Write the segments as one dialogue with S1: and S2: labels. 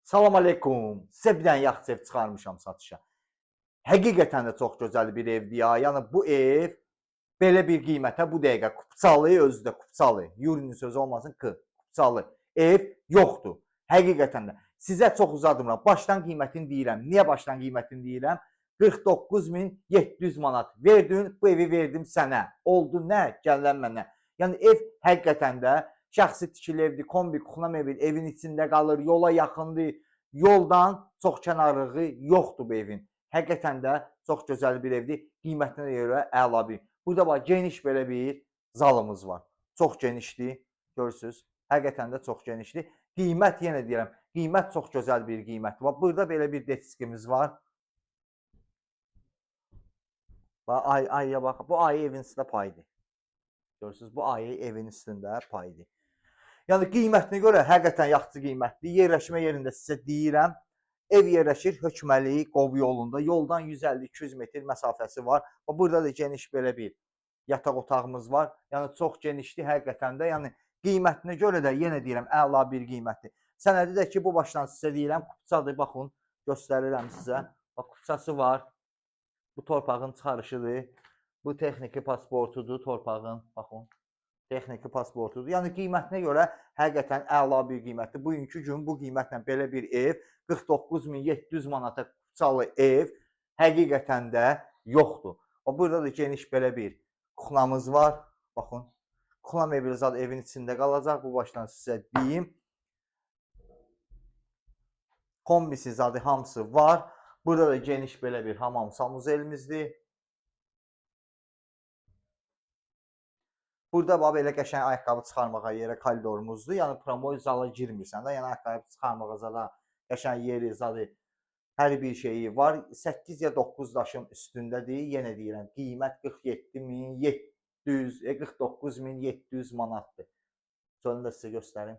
S1: Salam aleykum. Sizə bir dənə yaxşı ev çıxarmışam satışa. Həqiqətən də çox gözəl bir evdir ya. Yəni bu ev belə bir qiymətə bu dəqiqə kupçalı, özü də kupçalı. Yurinin sözü olmasın ki, kupçalı ev yoxdur. Həqiqətən də. Sizə çox uzadmıram. Başdan qiymətini deyirəm. Niyə başdan qiymətini deyirəm? 49.700 manat. Verdin, bu evi verdim sənə. Oldu nə? Gələn mənə. Yəni ev həqiqətən də şəxsi tikili evdir, kombi, kuxna mebel evin içində qalır, yola yaxındır, yoldan çox kənarlığı yoxdur bu evin. Həqiqətən də çox gözəl bir evdir, qiymətinə görə əla bir. Burada bax, geniş belə bir zalımız var. Çox genişdir, görürsünüz. Həqiqətən də çox genişdir. Qiymət, yenə deyirəm, qiymət çox gözəl bir qiymətdir. Bax, burada belə bir deskimiz var. Bax, ayıya bax, bu ayı evin üstündə paydır. Görürsünüz, bu ayı evin üstündə paydır. Yəni qiymətinə görə həqiqətən yaxşı qiymətli. Yerləşmə yerində sizə deyirəm, ev yerləşir Hökməli Qobu yolunda. Yoldan 150-200 metr məsafəsi var. Burada da geniş belə bir yataq otağımız var. Yəni çox genişdir həqiqətən də. Yəni qiymətinə görə də yenə deyirəm, əla bir qiymətdir. Sənədi də ki, bu başdan sizə deyirəm, kupçadır. Baxın, göstərirəm sizə. Bax, kupçası var. Bu torpağın çıxarışıdır. Bu texniki pasportudur torpağın. Baxın. Texniki pasportudur. Yəni qiymətinə görə həqiqətən əla bir qiymətdir. Bugünkü gün bu qiymətlə belə bir ev, 49.700 manata kupçalı ev həqiqətən də yoxdur. Burada da geniş belə bir kuxnamız var. Baxın. Kuxna mebeli zad evin içində qalacaq. Bu başdan sizə deyim. Kombisi zadı hamısı var. Burada da geniş belə bir hamam sanuzelimizdir. Burada bax belə qəşəng ayaqqabı çıxarmağa yerə koridorumuzdur. Yəni promoy zala girmirsən də, yəni ayaqqabı çıxarmağa zala qəşəng yeri, zadı hər bir şeyi var. 8 ya 9 daşın üstündədir. Yenə deyirəm, qiymət 47.700, 49.700 manatdır. Sonra da sizə göstərim.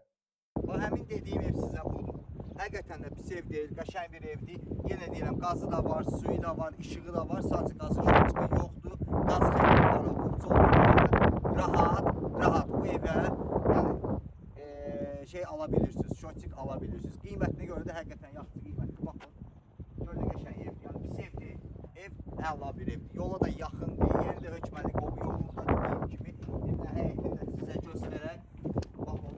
S1: Bax, həmin dediyim ev sizə budur. Həqiqətən də pis ev deyil, qəşəng bir evdir. Yenə deyirəm, qazı da var, suyu da var, işığı da var. Sadəcə qazı şoçka yoxdur. Qaz xətti var, kupça olduğu rahat bu evə yəni şey ala bilirsiniz, şotik ala bilirsiniz. Qiymətinə görə də həqiqətən yaxşı qiymətdir. Baxın, görə qəşəng evdir. Yəni pis ev deyil. Ev əla bir evdir. Yola da yaxındır. Yeri də Hökməli Qobu yolunda dediyim kimi. Evin həyətini də sizə göstərək. Baxın.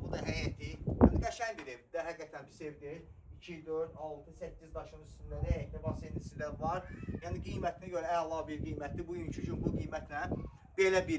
S1: Bu da həyəti. Yəni qəşəng bir evdir. Həqiqətən pis ev deyil. 2, 4, 6, 8 daşın üstündə də həyətdə basenisi də var. Yəni qiymətinə görə əla bir qiymətdir. Bugünkü gün bu qiymətlə belə bir